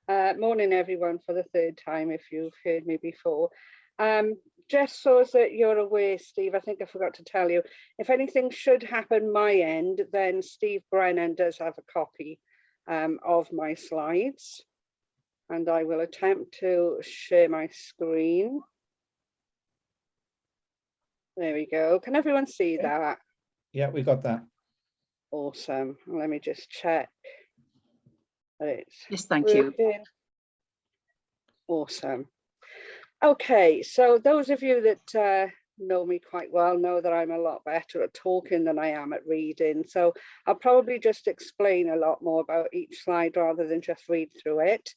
Morning, everyone, for the third time, if you've heard me before. Just so that you're aware, Steve, I think I forgot to tell you, if anything should happen my end, then Steve Brennan does have a copy of my slides. And I will attempt to share my screen. There we go. Can everyone see that? Yeah, we got that. Awesome. Let me just check. Yes, thank you. Awesome. Okay, so those of you that know me quite well know that I'm a lot better at talking than I am at reading. So I'll probably just explain a lot more about each slide rather than just read through it.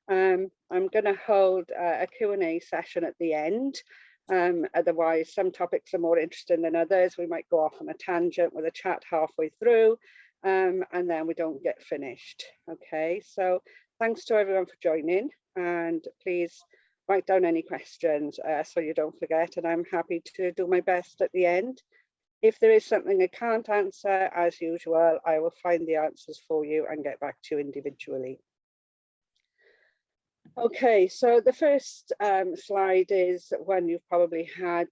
I'm going to hold a Q&A session at the end. Otherwise, some topics are more interesting than others. We might go off on a tangent with a chat halfway through, and then we don't get finished. Okay, so thanks to everyone for joining, and please write down any questions so you don't forget, and I'm happy to do my best at the end. If there is something I can't answer, as usual, I will find the answers for you and get back to you individually. Okay, so the first slide is one you've probably had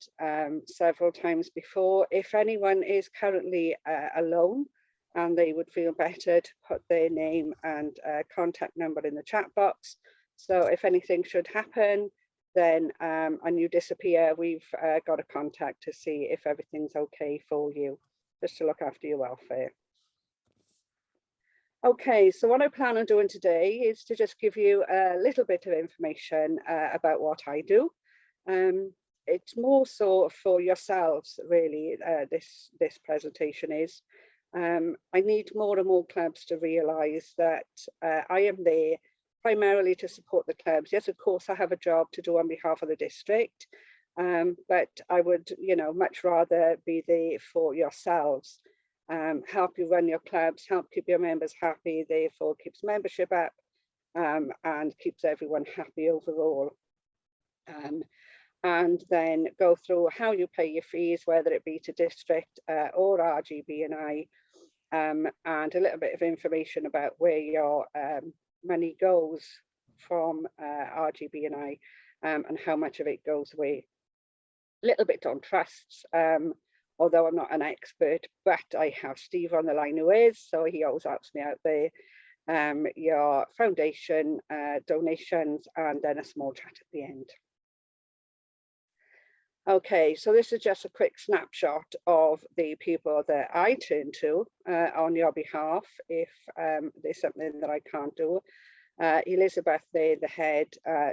several times before. If anyone is currently alone and they would feel better to put their name and contact number in the chat box. So if anything should happen, then and you disappear, we've got a contact to see if everything's okay for you, just to look after your welfare. Okay, so what I plan on doing today is to just give you a little bit of information about what I do. It's more so for yourselves, really, this presentation is. I need more and more clubs to realise that I am there primarily to support the clubs. Yes, of course, I have a job to do on behalf of the district, but I would, much rather be there for yourselves. Help you run your clubs, help keep your members happy, therefore keeps membership up and keeps everyone happy overall. And then go through how you pay your fees, whether it be to district or RGB&I, and a little bit of information about where your money goes from RGB&I and how much of it goes away. A little bit on trusts, although I'm not an expert, but I have Steve on the line who is, so he always helps me out there. Your foundation, donations, and then a small chat at the end. Okay, so this is just a quick snapshot of the people that I turn to on your behalf if there's something that I can't do. Elizabeth there, the head,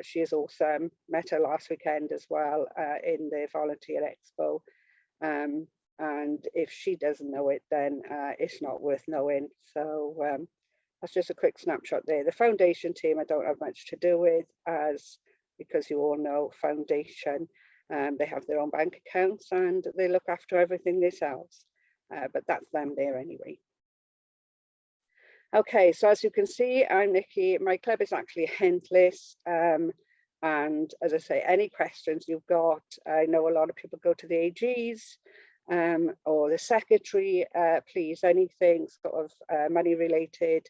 she is awesome. Met her last weekend as well in the Volunteer Expo. And if she doesn't know it, then it's not worth knowing. So that's just a quick snapshot there. The foundation team I don't have much to do with, as because you all know foundation, they have their own bank accounts and they look after everything themselves, but that's them there anyway. Okay, so as you can see, I'm Nikki. My club is actually Hentless. And as I say, any questions you've got, I know a lot of people go to the AGs or the secretary, please, anything sort of money related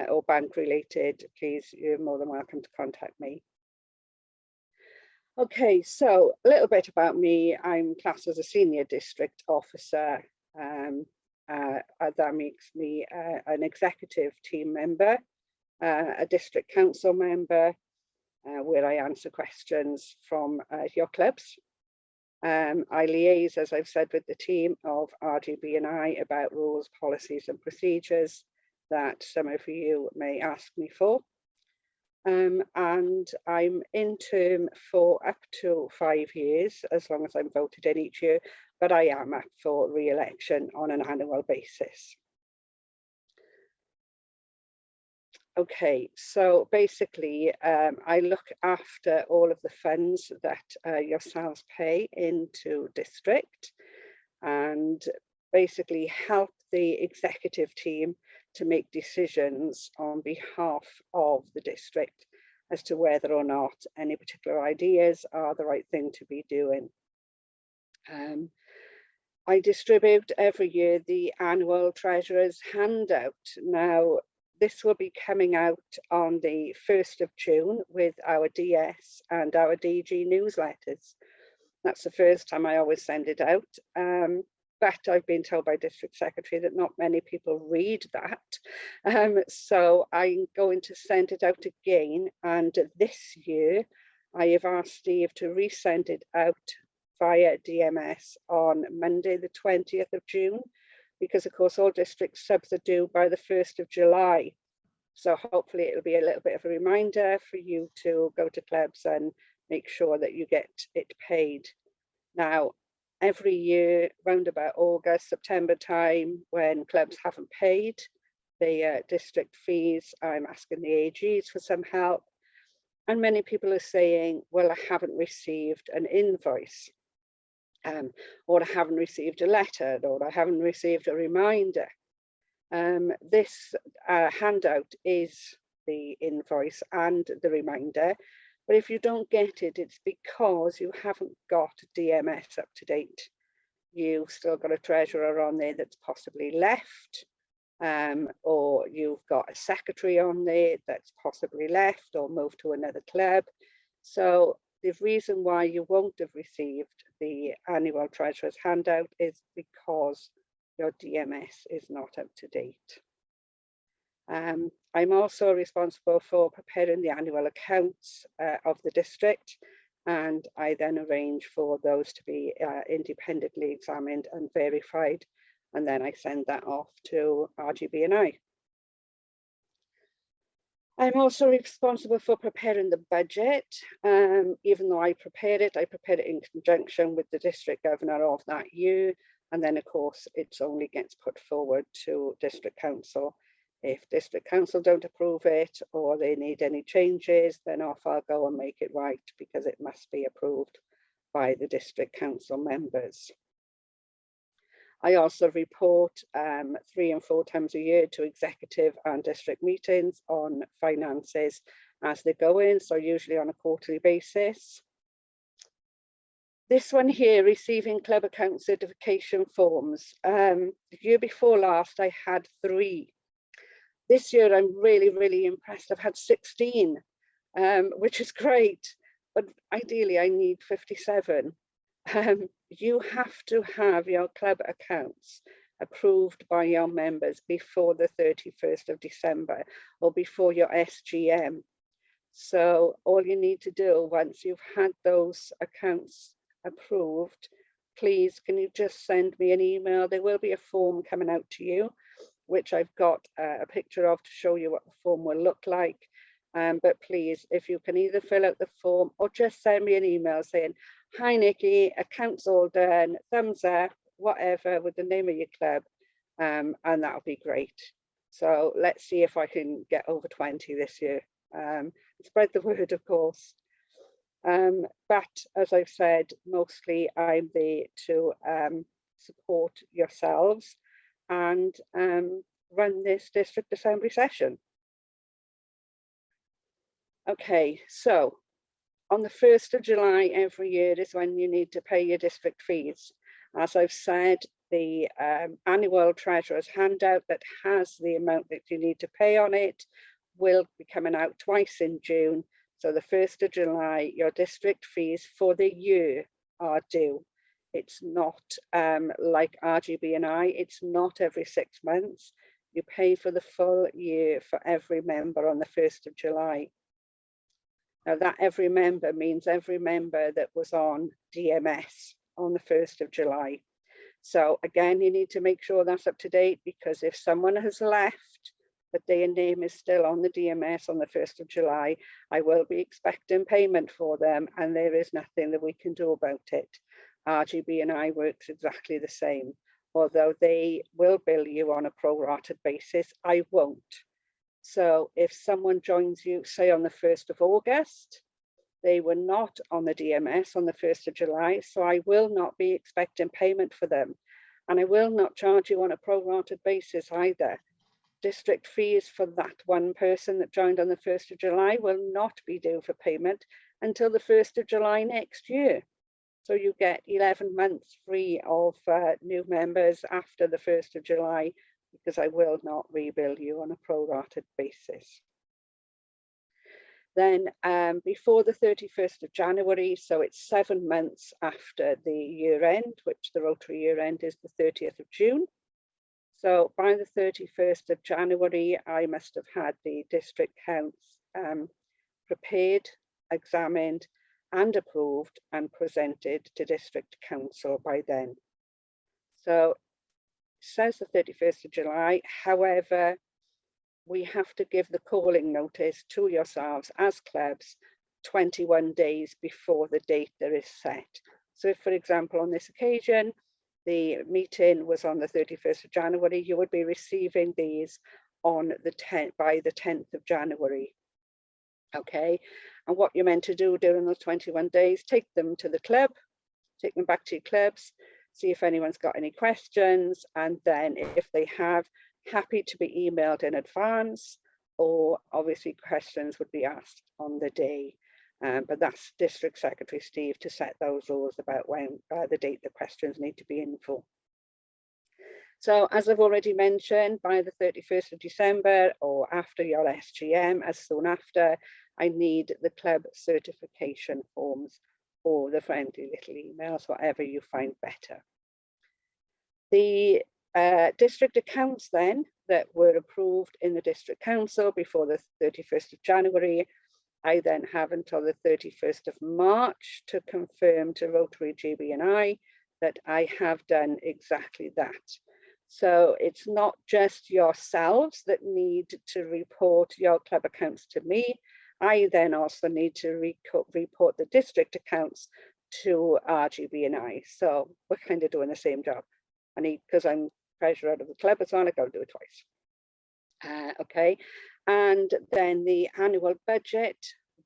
or bank related, please, you're more than welcome to contact me. Okay, so a little bit about me. I'm classed as a senior district officer. That makes me an executive team member, a district council member, where I answer questions from your clubs. I liaise, as I've said, with the team of RGB&I about rules, policies and procedures that some of you may ask me for. And I'm in term for up to 5 years, as long as I'm voted in each year, but I am up for re-election on an annual basis. Okay, so basically, I look after all of the funds that yourselves pay into district and basically help the executive team to make decisions on behalf of the district as to whether or not any particular ideas are the right thing to be doing. I distribute every year the annual treasurer's handout. Now, this will be coming out on the 1st of June with our DS and our DG newsletters. That's the first time. I always send it out. But I've been told by District Secretary that not many people read that. So I'm going to send it out again. And this year, I have asked Steve to resend it out via DMS on Monday, the 20th of June, because of course all district subs are due by the 1st of July. So hopefully it'll be a little bit of a reminder for you to go to clubs and make sure that you get it paid. Now, every year, round about August, September time, when clubs haven't paid the district fees, I'm asking the AGs for some help. And many people are saying, well, I haven't received an invoice, or I haven't received a letter, or I haven't received a reminder. This handout is the invoice and the reminder. But if you don't get it, it's because you haven't got DMS up to date. You've still got a treasurer on there that's possibly left, or you've got a secretary on there that's possibly left or moved to another club. So the reason why you won't have received the annual treasurer's handout is because your DMS is not up to date. I'm also responsible for preparing the annual accounts of the district, and I then arrange for those to be independently examined and verified, and then I send that off to RGB&I. I'm also responsible for preparing the budget. Even though I prepare it in conjunction with the district governor of that year, and then of course it only gets put forward to district council. If district council don't approve it or they need any changes, then off I'll go and make it right, because it must be approved by the district council members. I also report 3 and 4 times a year to executive and district meetings on finances as they go in, so usually on a quarterly basis. This one here, receiving club account certification forms. The year before last, I had 3. This year, I'm really impressed. I've had 16, which is great, but ideally I need 57. You have to have your club accounts approved by your members before the 31st of December or before your SGM. So all you need to do once you've had those accounts approved, please, can you just send me an email? There will be a form coming out to you, which I've got a picture of to show you what the form will look like. But please, if you can either fill out the form or just send me an email saying, hi Nikki, accounts all done, thumbs up, whatever, with the name of your club, and that'll be great. So let's see if I can get over 20 this year. Spread the word, of course. But as I've said, mostly I'm there to support yourselves and run this district assembly session. Okay, so on the 1st of July every year is when you need to pay your district fees. As I've said, the annual treasurer's handout that has the amount that you need to pay on it will be coming out twice in June. So the 1st of July, your district fees for the year are due. It's not like RGB&I, it's not every 6 months. You pay for the full year for every member on the 1st of July. Now that every member means every member that was on DMS on the 1st of July. So again, you need to make sure that's up to date, because if someone has left, but their name is still on the DMS on the 1st of July, I will be expecting payment for them, and there is nothing that we can do about it. RGB&I works exactly the same. Although they will bill you on a prorated basis, I won't. So if someone joins you, say on the 1st of August, they were not on the DMS on the 1st of July, so I will not be expecting payment for them. And I will not charge you on a prorated basis either. District fees for that one person that joined on the 1st of July will not be due for payment until the 1st of July next year. So you get 11 months free of new members after the 1st of July because I will not rebill you on a prorated basis. Then before the 31st of January, so it's 7 months after the year end, which the Rotary year end is the 30th of June. So by the 31st of January, I must have had the district counts prepared, examined and approved and presented to district council by then. So it says the 31st of July, however, we have to give the calling notice to yourselves as clubs 21 days before the date that is set. So if, for example, on this occasion, the meeting was on the 31st of January, you would be receiving these on the 10th, by the 10th of January. Okay, and what you're meant to do during those 21 days, take them to the club, take them back to your clubs, see if anyone's got any questions, and then if they have, happy to be emailed in advance, or obviously questions would be asked on the day. But that's District Secretary Steve to set those rules about when the date the questions need to be in for. So as I've already mentioned, by the 31st of December or after your SGM, as soon after, I need the club certification forms or the friendly little emails, whatever you find better. The district accounts then that were approved in the district council before the 31st of January, I then have until the 31st of March to confirm to Rotary GB&I that I have done exactly that. So it's not just yourselves that need to report your club accounts to me. I then also need to report the district accounts to RGB&I. So we're kind of doing the same job. I need, because I'm treasurer of the club as well, I got to do it twice. Okay, and then the annual budget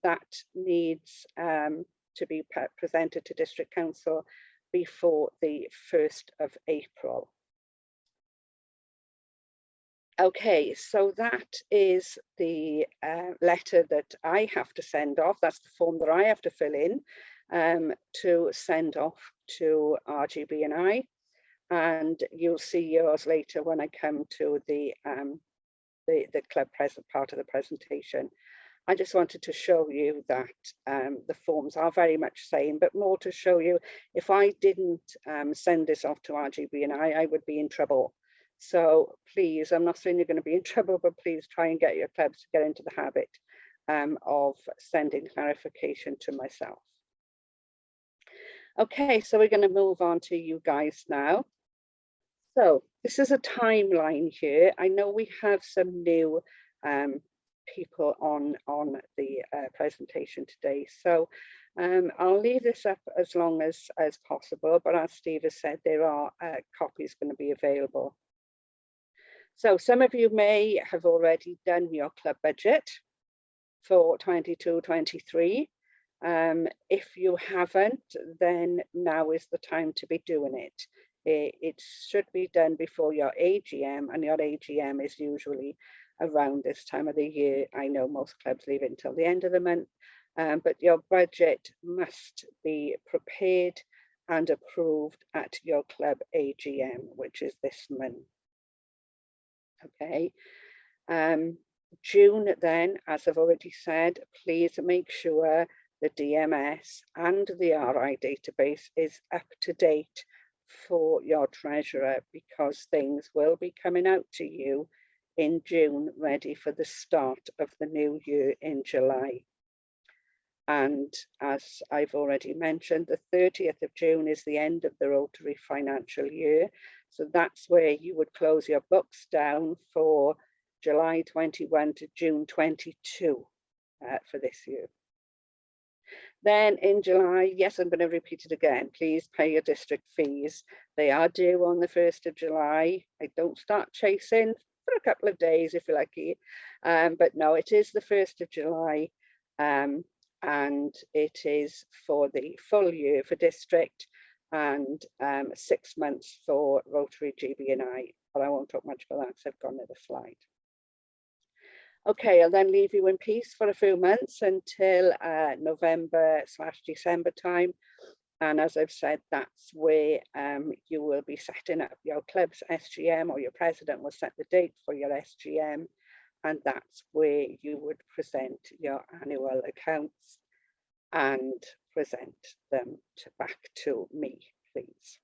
that needs to be presented to district council before the 1st of April. Okay, so that is the letter that I have to send off. That's the form that I have to fill in to send off to RGB&I. And you'll see yours later when I come to the club present part of the presentation. I just wanted to show you that the forms are very much same, but more to show you if I didn't send this off to RGB&I, I would be in trouble. So please, I'm not saying you're going to be in trouble, but please try and get your clubs to get into the habit of sending clarification to myself. Okay, so we're going to move on to you guys now. So this is a timeline here. I know we have some new people on the presentation today. So I'll leave this up as long as possible, but as Steve has said, there are copies going to be available. So some of you may have already done your club budget for 22-23. If you haven't, then now is the time to be doing it. It should be done before your AGM, and your AGM is usually around this time of the year. I know most clubs leave it until the end of the month, but your budget must be prepared and approved at your club AGM, which is this month. Okay. June then, as I've already said, please make sure the DMS and the RI database is up to date for your treasurer, because things will be coming out to you in June, ready for the start of the new year in July. And as I've already mentioned, the 30th of June is the end of the Rotary financial year. So that's where you would close your books down for July 21 to June 22 for this year. Then in July, yes, I'm going to repeat it again. Please pay your district fees. They are due on the 1st of July. I don't start chasing for a couple of days if you're lucky. But no, it is the 1st of July. And it is for the full year for district and 6 months for Rotary GB&I. But I won't talk much about that because I've gone to the slide. Okay, I'll then leave you in peace for a few months until November/December time, And as I've said, that's where you will be setting up your club's SGM, or your president will set the date for your SGM. And that's where you would present your annual accounts and present them back to me, please.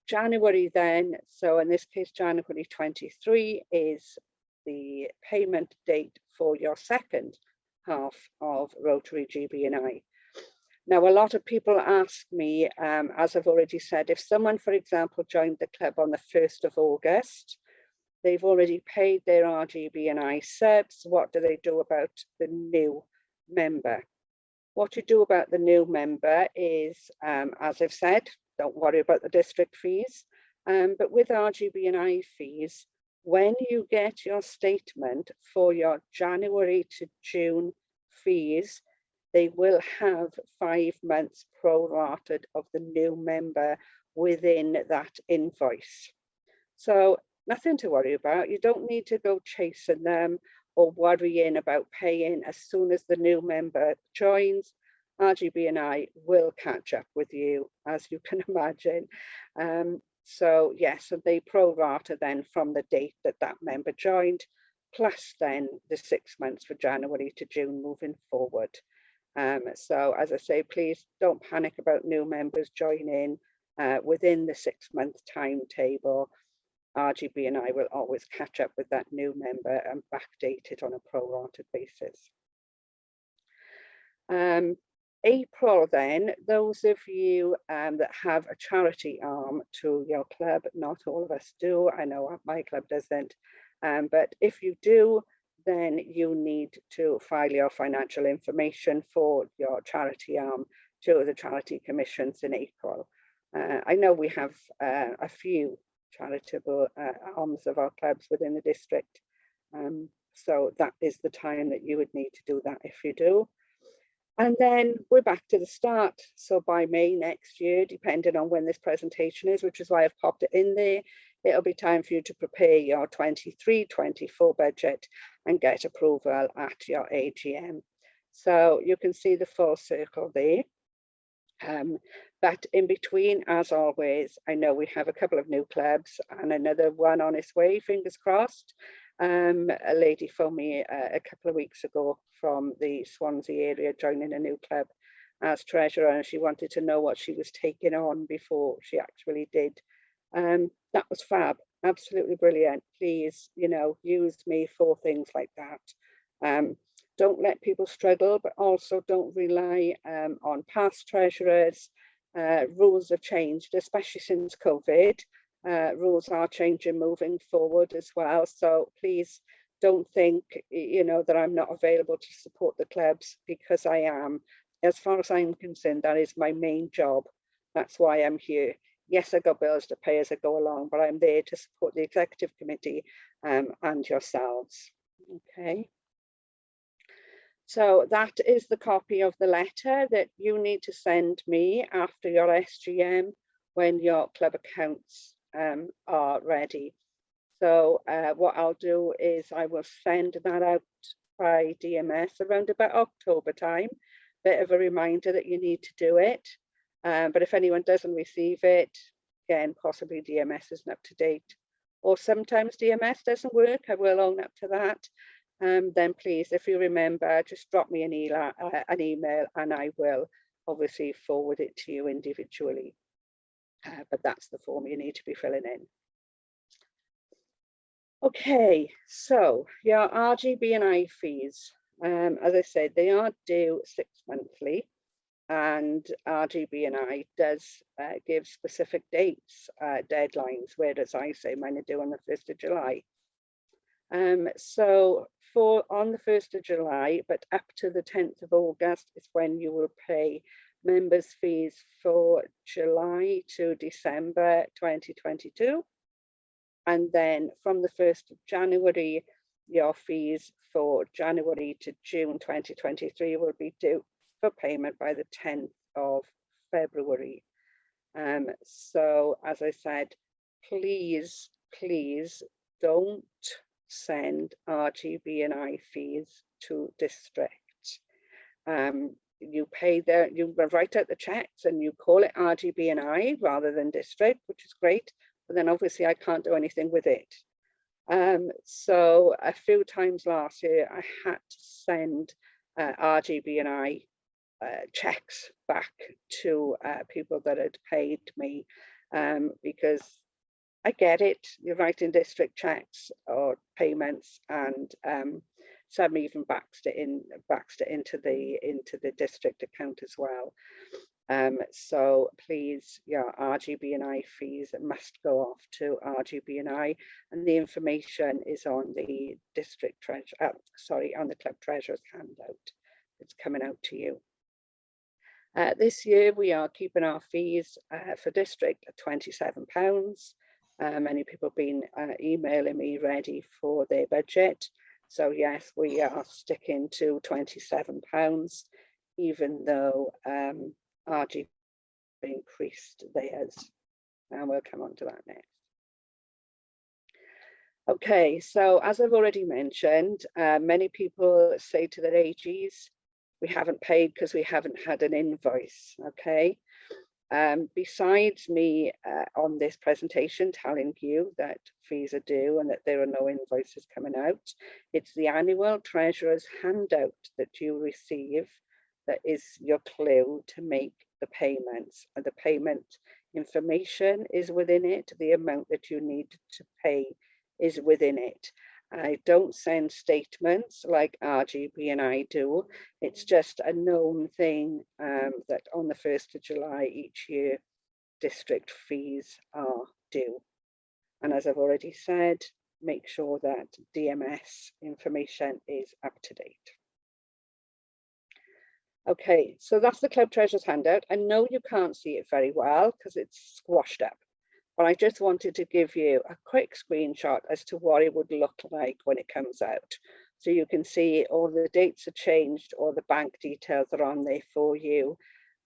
January then, so in this case, January 23 is the payment date for your second half of Rotary GB&I. Now, a lot of people ask me, as I've already said, if someone, for example, joined the club on the 1st of August, they've already paid their RGB&I subs, what do they do about the new member? What you do about the new member is, as I've said, don't worry about the district fees, but with RGB&I fees, when you get your statement for your January to June fees, they will have 5 months prorated of the new member within that invoice. So nothing to worry about. You don't need to go chasing them or worrying about paying. As soon as the new member joins, RGB&I will catch up with you, as you can imagine. So yes, they pro rata then from the date that that member joined, plus then the 6 months for January to June moving forward. So as I say, please don't panic about new members joining within the 6-month timetable. RGB&I will always catch up with that new member and backdate it on a prorated basis. April then, those of you that have a charity arm to your club, not all of us do, I know my club doesn't, but if you do, then you need to file your financial information for your charity arm to the charity commissions in April. I know we have a few charitable arms of our clubs within the district, so that is the time that you would need to do that if you do. And then we're back to the start. So by May next year, depending on when this presentation is, which is why I've popped it in there, it'll be time for you to prepare your 23-24 budget and get approval at your AGM. So you can see the full circle there. But in between, as always, I know we have a couple of new clubs and another one on its way, fingers crossed. A lady phoned me a couple of weeks ago from the Swansea area joining a new club as treasurer, and she wanted to know what she was taking on before she actually did. That was fab, absolutely brilliant. Please, you know, use me for things like that. Don't let people struggle, but also don't rely on past treasurers. Rules have changed, especially since COVID. Rules are changing moving forward as well. So please don't think, you know, that I'm not available to support the clubs, because I am. As far as I'm concerned, that is my main job. That's why I'm here. Yes, I got bills to pay as I go along, but I'm there to support the executive committee and yourselves. Okay. So that is the copy of the letter that you need to send me after your SGM when your club accounts are ready. So what I'll do is I will send that out by DMS around about October time. Bit of a reminder that you need to do it. But if anyone doesn't receive it, again, possibly DMS isn't up to date. Or sometimes DMS doesn't work, I will own up to that. Then please, if you remember, just drop me an email and I will obviously forward it to you individually. But that's the form you need to be filling in. Okay, so your RGB&I fees, as I said, they are due 6 monthly, and RGB&I does give specific dates, deadlines, whereas I say mine are due on the 1st of July. So on the 1st of July, but up to the 10th of August is when you will pay members' fees for July to December 2022. And then from the 1st of January, your fees for January to June 2023 will be due for payment by the 10th of February. So as I said, please don't send RGB&I fees to district. you pay you write out the checks and you call it RGB&I rather than district, which is great, but then obviously I can't do anything with it. So a few times last year I had to send RGB&I checks back to people that had paid me, because I get it, you're writing district checks or payments, and some even baxed it into the district account as well. So please, yeah, RGB&I fees must go off to RGB&I, and the information is on the district treasurer, on the club treasurer's handout. It's coming out to you. This year we are keeping our fees for district at £27. Many people have been emailing me ready for their budget. So yes, we are sticking to £27, even though RGB increased theirs. And we'll come on to that next. Okay, so as I've already mentioned, many people say to their AGs, we haven't paid because we haven't had an invoice, okay? Besides me on this presentation telling you that fees are due and that there are no invoices coming out, it's the annual treasurer's handout that you receive that is your clue to make the payments, and the payment information is within it. The amount that you need to pay is within it. I don't send statements like RGB&I do. It's just a known thing that on the 1st of July each year, district fees are due. And as I've already said, make sure that DMS information is up to date. Okay, so that's the club treasurer's handout. I know you can't see it very well because it's squashed up, but I just wanted to give you a quick screenshot as to what it would look like when it comes out. So you can see all the dates are changed, all the bank details are on there for you.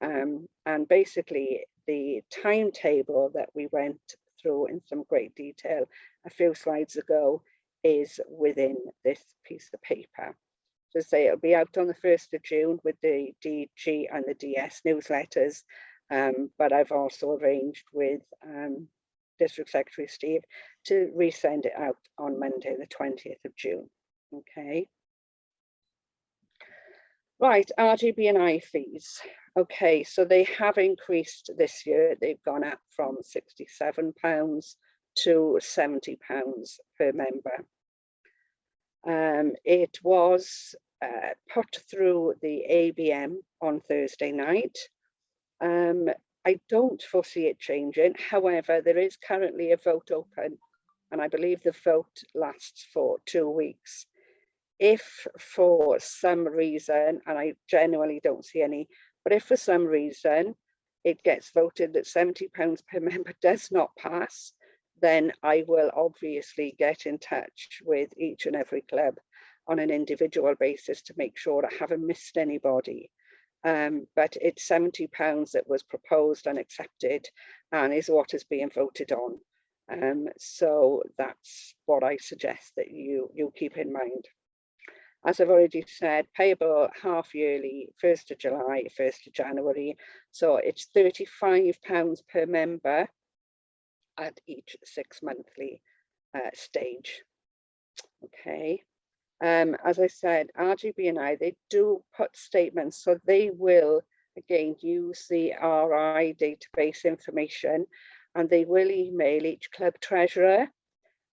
And basically the timetable that we went through in some great detail a few slides ago is within this piece of paper. So say it'll be out on the 1st of June with the DG and the DS newsletters, but I've also arranged with District Secretary Steve to resend it out on Monday, the 20th of June. Okay. Right, RGB&I fees. Okay, so they have increased this year. They've gone up from £67 to £70 per member. It was put through the ABM on Thursday night. I don't foresee it changing. However, there is currently a vote open, and I believe the vote lasts for 2 weeks. If for some reason, and I genuinely don't see any, but if for some reason it gets voted that £70 per member does not pass, then I will obviously get in touch with each and every club on an individual basis to make sure I haven't missed anybody. But it's £70 that was proposed and accepted and is what is being voted on. So that's what I suggest that you keep in mind. As I've already said, payable half yearly, 1st of July, 1st of January. So it's £35 per member at each 6 monthly stage. Okay. As I said, RGB&I, they do put statements, so they will again use the RI database information, and they will email each club treasurer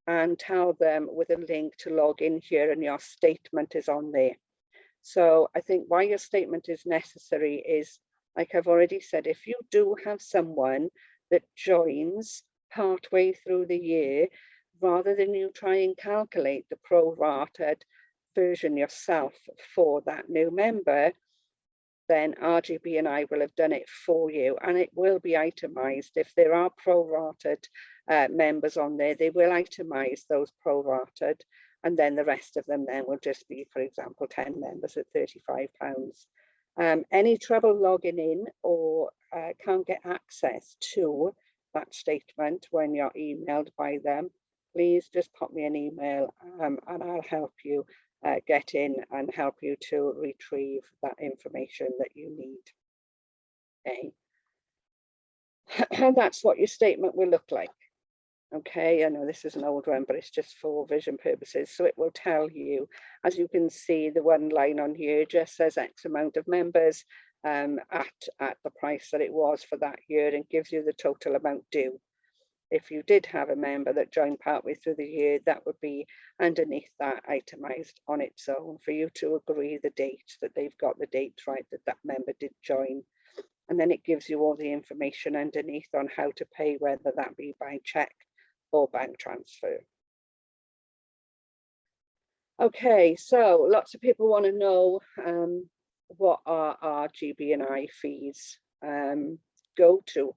and tell them with a link to log in here, and your statement is on there. So I think why your statement is necessary is, like I've already said, if you do have someone that joins partway through the year, rather than you try and calculate the prorated version yourself for that new member, then RGB&I will have done it for you, and it will be itemized. If there are prorated members on there, they will itemize those prorated, and then the rest of them then will just be, for example, 10 members at £35. Any trouble logging in or can't get access to that statement when you're emailed by them, please just pop me an email and I'll help you get in and help you to retrieve that information that you need. Okay. And that's what your statement will look like. Okay, I know this is an old one, but it's just for vision purposes. So it will tell you, as you can see, the one line on here just says X amount of members at the price that it was for that year, and gives you the total amount due. If you did have a member that joined partway through the year, that would be underneath that itemized on its own for you to agree the date, that they've got the date right, that that member did join. And then it gives you all the information underneath on how to pay, whether that be by check or bank transfer. Okay, so lots of people want to know what our RGB&I fees go to.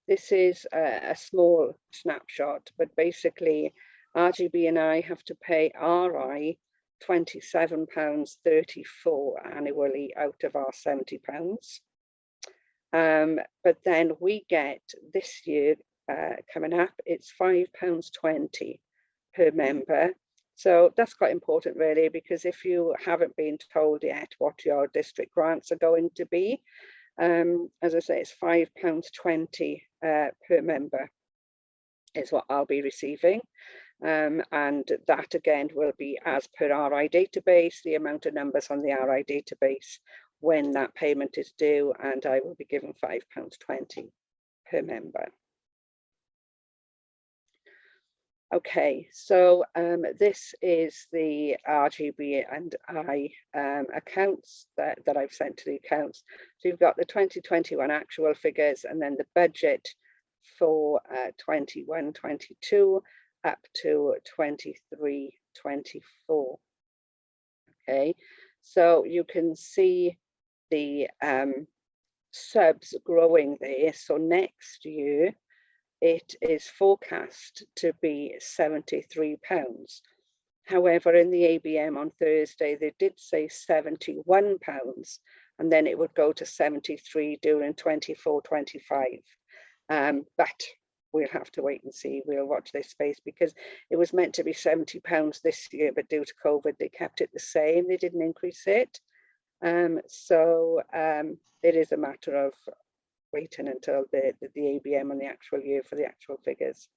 This is a small snapshot, but basically RGB&I have to pay RI £27.34 annually out of our £70. But then we get this year coming up, it's £5.20 per member. So that's quite important really, because if you haven't been told yet what your district grants are going to be, as I say, it's £5.20 per member is what I'll be receiving. And that again will be as per RI database, the amount of numbers on the RI database when that payment is due, and I will be given £5.20 per member. Okay, so this is the RGB&I accounts that I've sent to the accounts. So you've got the 2021 actual figures, and then the budget for 21-22 up to 23-24. Okay, so you can see the subs growing there. So next year it is forecast to be £73. However, in the ABM on Thursday, they did say £71, and then it would go to 73 during 24-25. But we'll have to wait and see. We'll watch this space, because it was meant to be £70 this year, but due to COVID, they kept it the same. They didn't increase it. So it is a matter of waiting until the ABM on the actual year for the actual figures.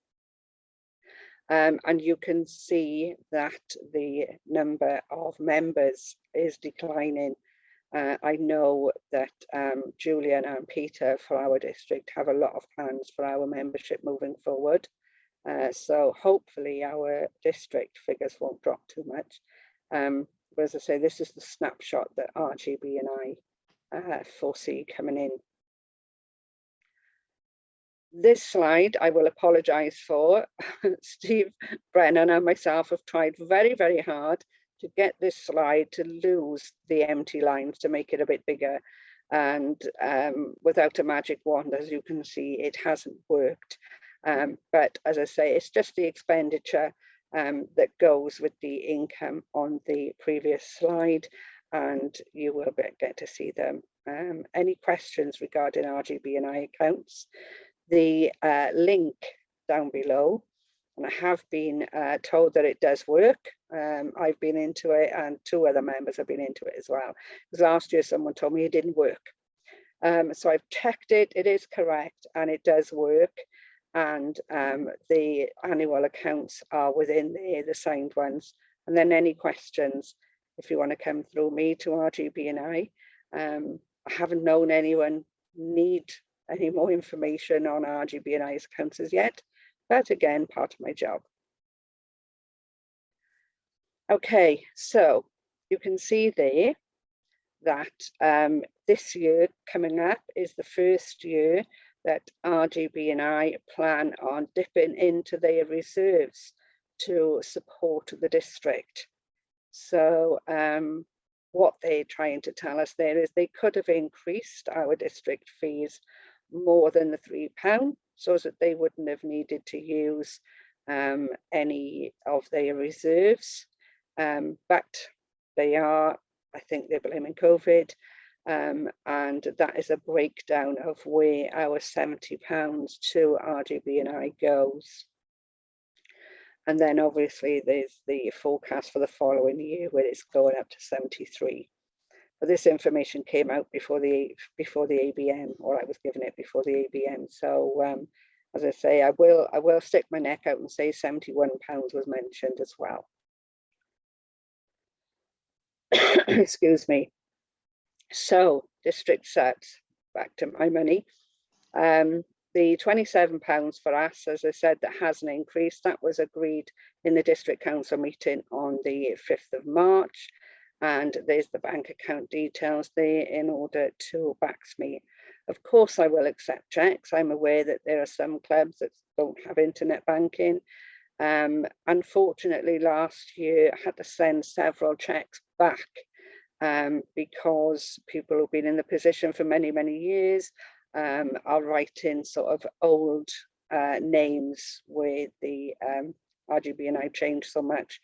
And you can see that the number of members is declining. I know that Julian and Peter for our district have a lot of plans for our membership moving forward. So hopefully our district figures won't drop too much. But as I say, this is the snapshot that RGB&I foresee coming in. This slide I will apologise for. Steve Brennan and myself have tried very, very hard to get this slide to lose the empty lines, to make it a bit bigger. And without a magic wand, as you can see, it hasn't worked. But as I say, it's just the expenditure that goes with the income on the previous slide, and you will get to see them. Any questions regarding RGB&I accounts? The link down below, and I have been told that it does work. I've been into it, and 2 other members have been into it as well, because last year someone told me it didn't work. So I've checked it, it is correct, and it does work. And the annual accounts are within there, the signed ones. And then any questions, if you want to come through me to RGB&I. I haven't known anyone need any more information on RGB&I's accounts as yet, but again, part of my job. Okay, so you can see there that this year coming up is the first year that RGB&I plan on dipping into their reserves to support the district. So what they're trying to tell us there is they could have increased our district fees more than the £3, so that they wouldn't have needed to use any of their reserves. But they are, I think they're blaming COVID. And that is a breakdown of where our £70 to RGB&I goes. And then obviously there's the forecast for the following year where it's going up to 73. But this information came out before the ABM, or I was given it before the ABM. So as I say, I will stick my neck out and say £71 was mentioned as well. Excuse me. So district subs, back to my money. The £27 for us, as I said, that hasn't increased. That was agreed in the district council meeting on the 5th of March. And there's the bank account details there in order to back me. Of course, I will accept checks. I'm aware that there are some clubs that don't have internet banking. Unfortunately, last year I had to send several checks back because people who've been in the position for many, many years are writing sort of old names where the RGB&I changed so much.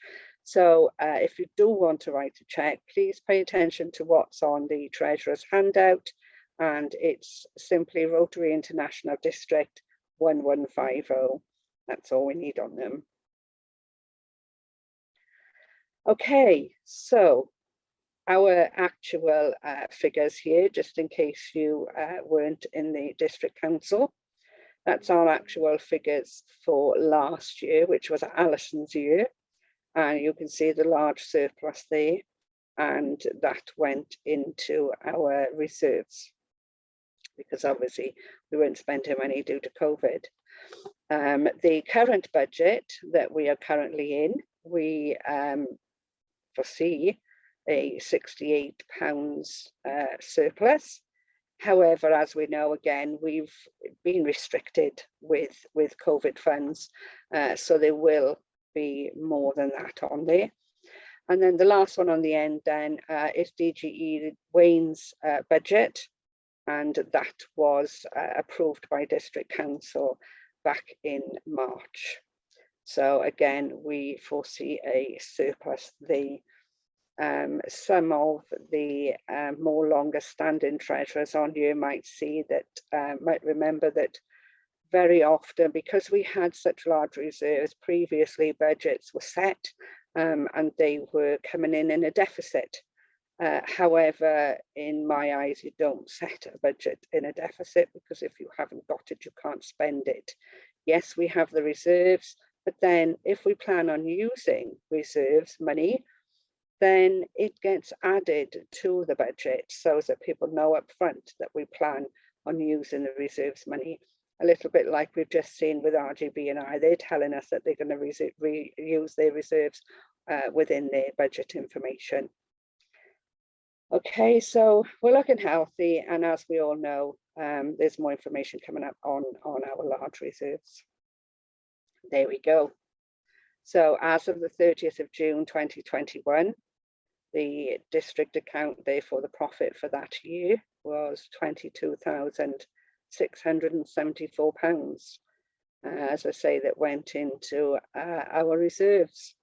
So if you do want to write a check, please pay attention to what's on the Treasurer's handout, and it's simply Rotary International District 1150. That's all we need on them. Okay, so our actual figures here, just in case you weren't in the district council. That's our actual figures for last year, which was Alison's year. And you can see the large surplus there, and that went into our reserves because obviously we weren't spending money due to COVID. The current budget that we are currently in, we foresee a £68 surplus. However, as we know, again, we've been restricted with COVID funds, so there will be more than that on there. And then the last one on the end then is DGE Wayne's budget, and that was approved by District Council back in March. So again, we foresee a surplus there. Some of the more longer standing treasurers on here might see that, might remember that very often, because we had such large reserves previously, budgets were set and they were coming in a deficit. However, in my eyes, you don't set a budget in a deficit, because if you haven't got it, you can't spend it. Yes, we have the reserves, but then if we plan on using reserves money, then it gets added to the budget so that people know up front that we plan on using the reserves money. A little bit like we've just seen with RGB&I, they're telling us that they're going to reuse their reserves within their budget information. Okay, so we're looking healthy, and as we all know, there's more information coming up on our large reserves. There we go. So as of the 30th of June 2021, the district account, therefore the profit for that year, was £22,674. As I say, that went into our reserves.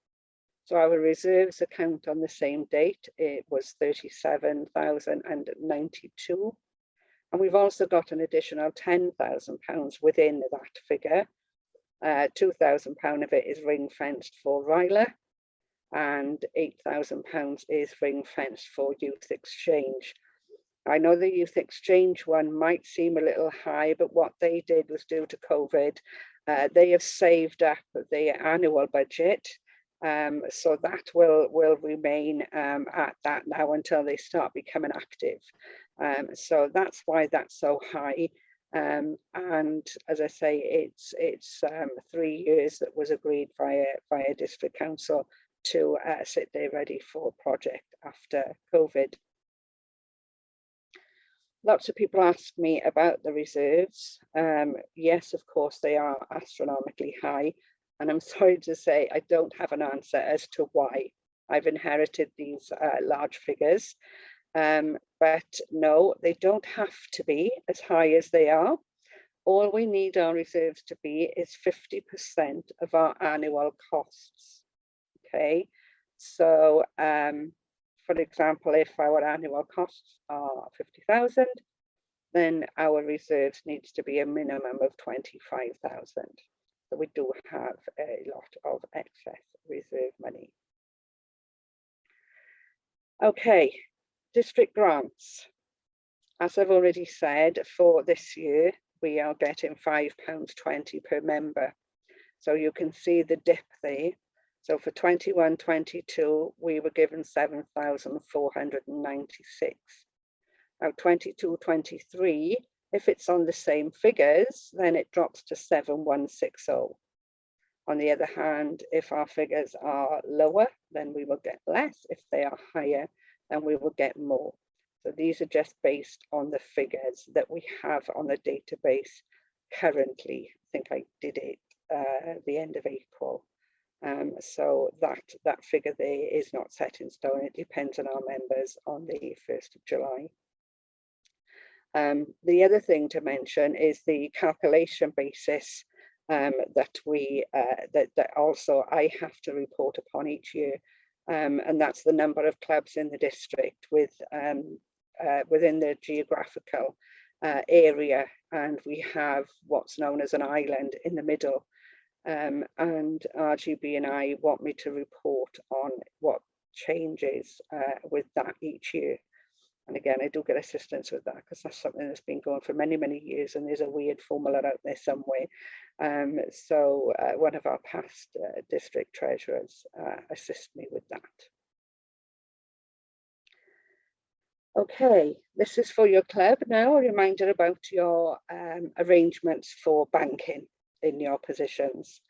So our reserves account on the same date, it was £37,092. And we've also got an additional £10,000 within that figure. £2,000 of it is ring fenced for RILA, and £8,000 is ring fenced for youth exchange. I know the youth exchange one might seem a little high, but what they did was, due to COVID, they have saved up their annual budget. So that will remain at that now until they start becoming active. So that's why that's so high. And as I say, it's 3 years that was agreed via district council to sit there ready for project after COVID. Lots of people ask me about the reserves. Yes, of course, they are astronomically high. And I'm sorry to say, I don't have an answer as to why I've inherited these large figures. But no, they don't have to be as high as they are. All we need our reserves to be is 50% of our annual costs. Okay, so for example, if our annual costs are 50,000, then our reserves needs to be a minimum of 25,000. So we do have a lot of excess reserve money. Okay, district grants. As I've already said, for this year, we are getting £5.20 per member. So you can see the dip there. So for 21-22, we were given 7,496. Now 22-23, if it's on the same figures, then it drops to 7,160. On the other hand, if our figures are lower, then we will get less. If they are higher, then we will get more. So these are just based on the figures that we have on the database currently. I think I did it the end of April. So that figure there is not set in stone. It depends on our members on the 1st of July. The other thing to mention is the calculation basis that also I have to report upon each year, and that's the number of clubs in the district within the geographical area, and we have what's known as an island in the middle, and RGB and I want me to report on what changes with that each year. And again, I do get assistance with that because that's something that's been going for many, many years, and there's a weird formula out there somewhere. So one of our past district treasurers assists me with that. Okay, this is for your club now. A reminder about your arrangements for banking in your positions.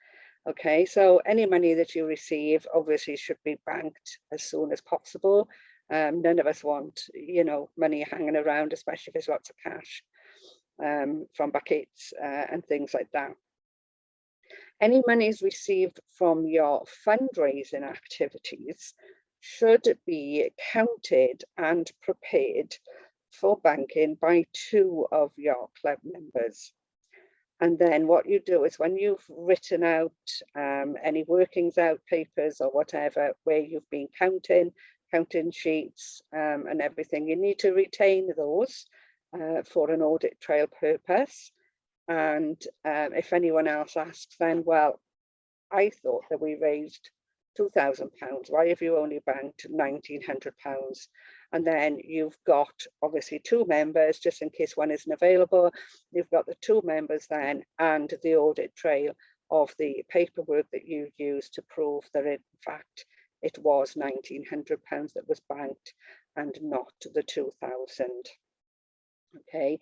Okay, so any money that you receive obviously should be banked as soon as possible. None of us want, money hanging around, especially if there's lots of cash from buckets and things like that. Any monies received from your fundraising activities should be counted and prepared for banking by 2 of your club members. And then what you do is when you've written out any workings out papers or whatever, where you've been counting sheets and everything, you need to retain those for an audit trail purpose. And if anyone else asks, then, well, I thought that we raised £2,000. Why have you only banked £1,900? And then you've got obviously 2 members, just in case one isn't available. You've got the 2 members then and the audit trail of the paperwork that you used to prove that in fact it was £1,900 that was banked and not the 2,000. Okay.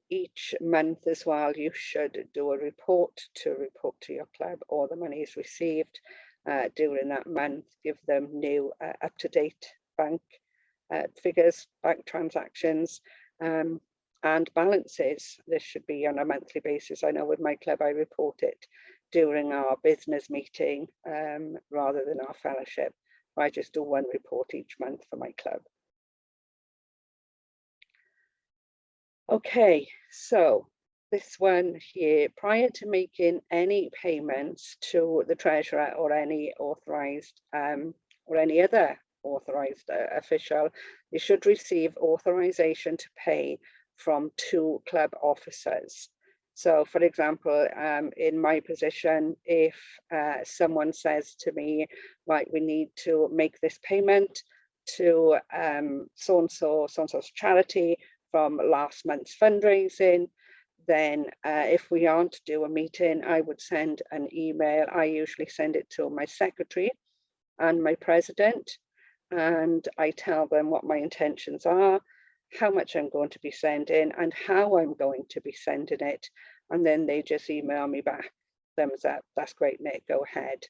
Each month as well, you should do a report to your club all the money is received during that month. Give them new up-to-date bank figures, bank transactions, and balances. This should be on a monthly basis. I know with my club I report it during our business meeting rather than our fellowship. I just do one report each month for my club. Okay, so this one here, prior to making any payments to the treasurer or any authorised or any other authorised official, you should receive authorisation to pay from 2 club officers. So for example, in my position, if someone says to me, right, we need to make this payment to so-and-so's charity from last month's fundraising, then if we aren't to do a meeting, I would send an email. I usually send it to my secretary and my president, and I tell them what my intentions are, how much I'm going to be sending and how I'm going to be sending it. And then they just email me back, thumbs up, that's great, Nick, go ahead.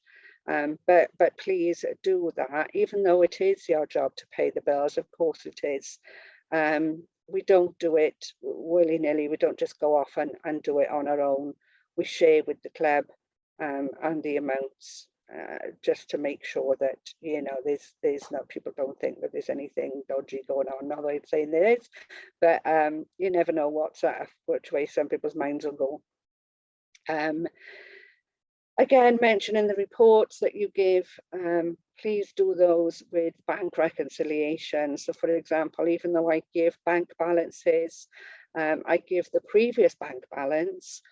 But please do that, even though it is your job to pay the bills, of course it is. We don't do it willy-nilly. We don't just go off and do it on our own. We share with the club and the amounts just to make sure that, there's no, people don't think that there's anything dodgy going on. Not that I'm saying there is, but you never know which way some people's minds will go. Again, mention in the reports that you give, please do those with bank reconciliations. So for example, even though I give bank balances, I give the previous bank balance,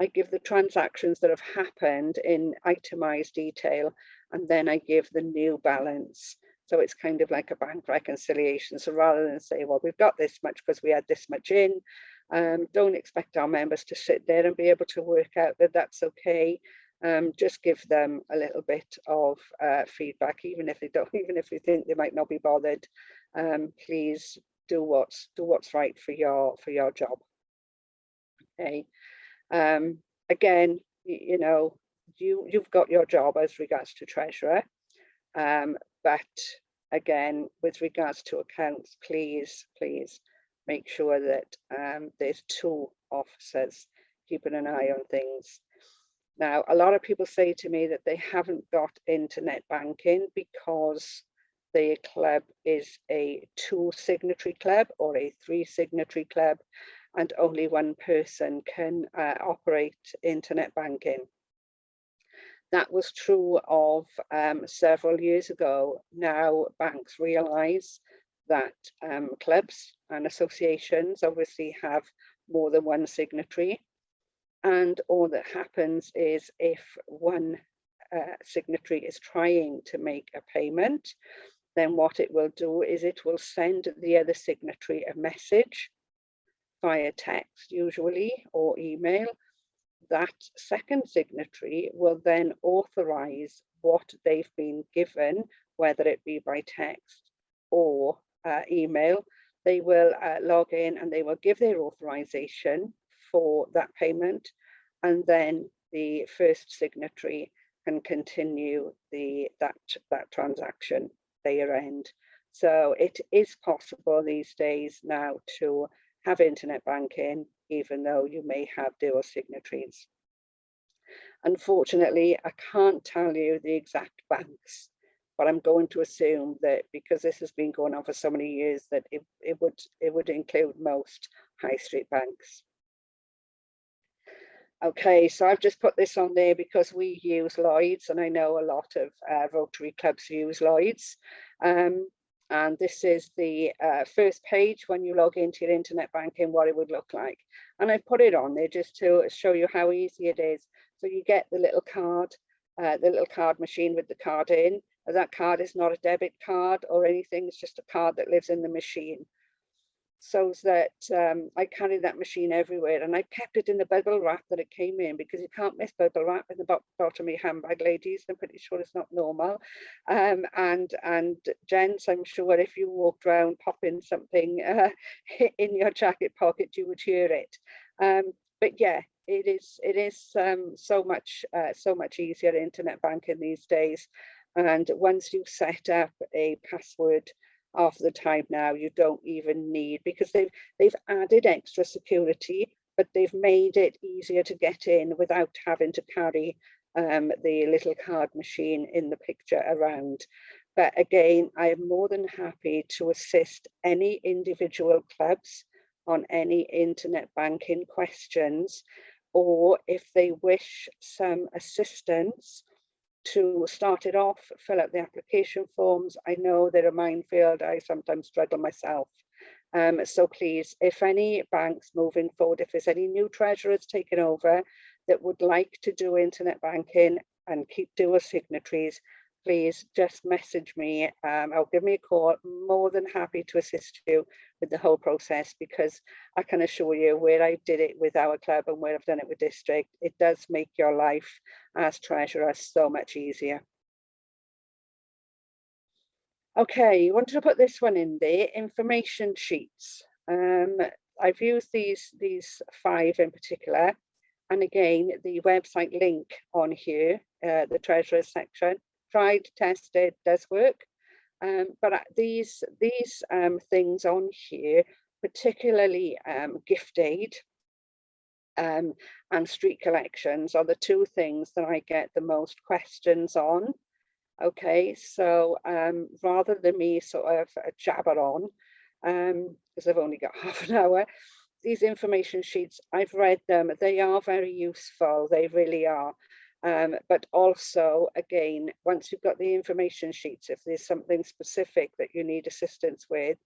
I give the transactions that have happened in itemized detail, and then I give the new balance. So it's kind of like a bank reconciliation. So rather than say, well, we've got this much because we had this much in, don't expect our members to sit there and be able to work out that that's okay. Just give them a little bit of feedback, even if they think they might not be bothered. Please do what's right for your job. Okay. Again, you know, you've got your job as regards to treasurer, but again, with regards to accounts, please make sure that there's 2 officers keeping an eye on things. Now, a lot of people say to me that they haven't got internet banking because the club is a 2-signatory club or a 3-signatory club, and only one person can operate internet banking. That was true of several years ago. Now banks realise that clubs and associations obviously have more than one signatory, and all that happens is if one signatory is trying to make a payment, then what it will do is it will send the other signatory a message via text usually or email. That second signatory will then authorize what they've been given, whether it be by text or email. They will log in and they will give their authorization for that payment, and then the first signatory can continue that transaction their end. So it is possible these days now to have internet banking, even though you may have dual signatories. Unfortunately, I can't tell you the exact banks, but I'm going to assume that because this has been going on for so many years, that it would include most high street banks. Okay, so I've just put this on there because we use Lloyds, and I know a lot of Rotary clubs use Lloyds. And this is the first page when you log into your internet banking, what it would look like. And I've put it on there just to show you how easy it is. So you get the little card machine with the card in. That card is not a debit card or anything, it's just a card that lives in the machine. So that I carry that machine everywhere, and I kept it in the bubble wrap that it came in, because you can't miss bubble wrap in the bottom of your handbag, ladies. I'm pretty sure it's not normal. And gents, I'm sure if you walked around popping something in your jacket pocket, you would hear it. But yeah, it is so much easier internet banking these days. And once you set up a password, half the time now you don't even need, because they've added extra security, but they've made it easier to get in without having to carry the little card machine in the picture around. But again, I am more than happy to assist any individual clubs on any internet banking questions, or if they wish some assistance to start it off, fill out the application forms. I know they're a minefield. I sometimes struggle myself. So please, if any banks moving forward, if there's any new treasurers taking over that would like to do internet banking and keep dual signatories, please just message me or give me a call. More than happy to assist you with the whole process, because I can assure you, where I did it with our club and where I've done it with district, it does make your life as treasurer so much easier. Okay, you wanted to put this one in there, information sheets. I've used these 5 in particular, and again, the website link on here, the treasurer's section, tried, tested, does work. But these things on here, particularly gift aid and street collections, are the 2 things that I get the most questions on. Okay, so rather than me sort of jabber on, because I've only got half an hour, these information sheets, I've read them, they are very useful, they really are. But also, again, once you've got the information sheets, if there's something specific that you need assistance with,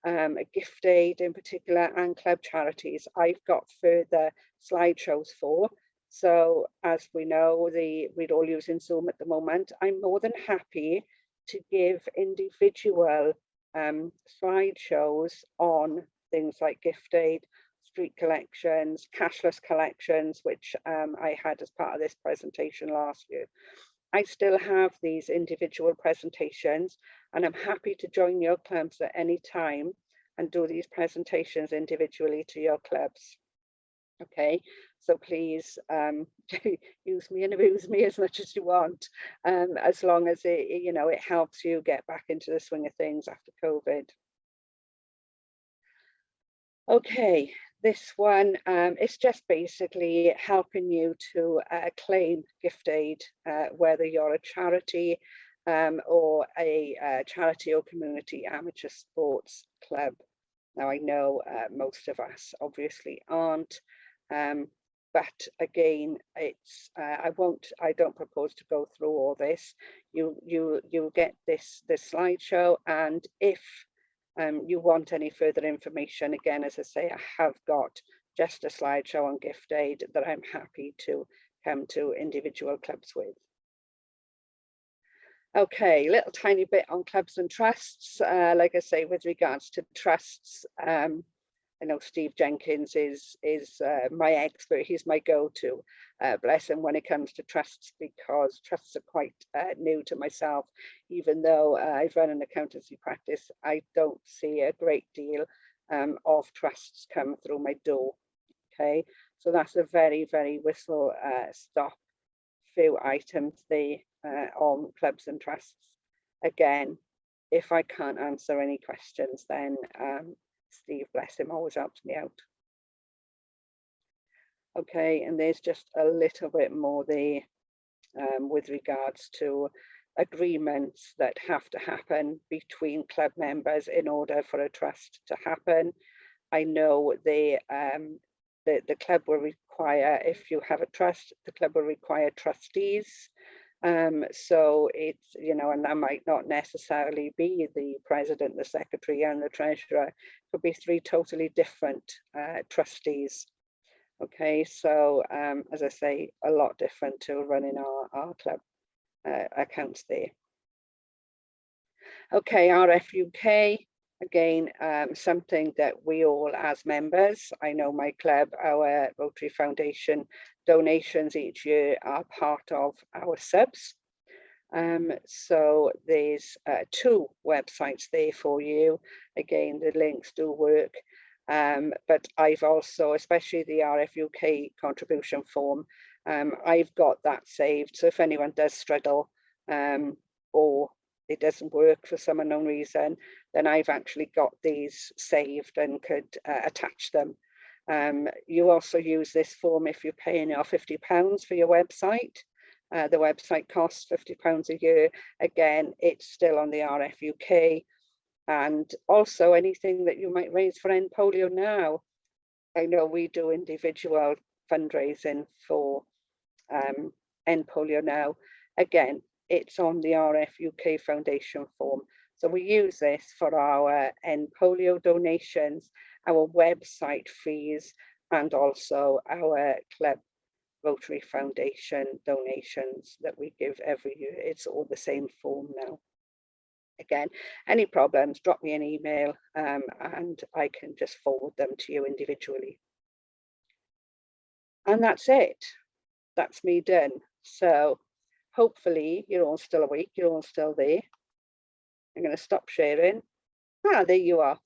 a gift aid in particular and club charities, I've got further slideshows for. So as we know, we're all using Zoom at the moment. I'm more than happy to give individual slideshows on things like gift aid, street collections, cashless collections, which I had as part of this presentation last year. I still have these individual presentations, and I'm happy to join your clubs at any time and do these presentations individually to your clubs. Okay, so please use me and abuse me as much as you want, as long as it helps you get back into the swing of things after COVID. Okay, this one is just basically helping you to claim gift aid, whether you're a charity or a charity or community amateur sports club. Now, I know most of us obviously aren't, but again, it's I don't propose to go through all this. You'll get this slideshow, and if you want any further information, again, as I say, I have got just a slideshow on gift aid that I'm happy to come to individual clubs with. Okay, little tiny bit on clubs and trusts. Like I say, with regards to trusts, I know Steve Jenkins is my expert. He's my go-to, bless him, when it comes to trusts, because trusts are quite new to myself. Even though I've run an accountancy practice, I don't see a great deal of trusts come through my door. Okay, so that's a very, very whistle stop few items there on clubs and trusts. Again, if I can't answer any questions, then Steve, bless him, always helps me out. Okay, and there's just a little bit more there with regards to agreements that have to happen between club members in order for a trust to happen. I know the club will require, if you have a trust, the club will require trustees. So it's, and that might not necessarily be the president, the secretary and the treasurer. It could be three totally different trustees. Okay, so as I say, a lot different to running our club accounts there. Okay, RFUK, again, something that we all as members, I know my club, our Rotary Foundation donations each year are part of our subs. So there's two websites there for you. Again, the links do work. But I've also, especially the RFUK contribution form, I've got that saved. So if anyone does struggle or it doesn't work for some unknown reason, then I've actually got these saved and could attach them. You also use this form if you're paying your £50 for your website. The website costs £50 a year. Again, it's still on the RFUK. And also anything that you might raise for End Polio Now. I know we do individual fundraising for End Polio Now. Again, it's on the RFUK Foundation form. So we use this for our End Polio donations, our website fees, and also our club Rotary Foundation donations that we give every year. It's all the same form now. Again, any problems, drop me an email and I can just forward them to you individually. And that's it. That's me done. So hopefully you're all still awake, you're all still there. I'm going to stop sharing. Ah, there you are.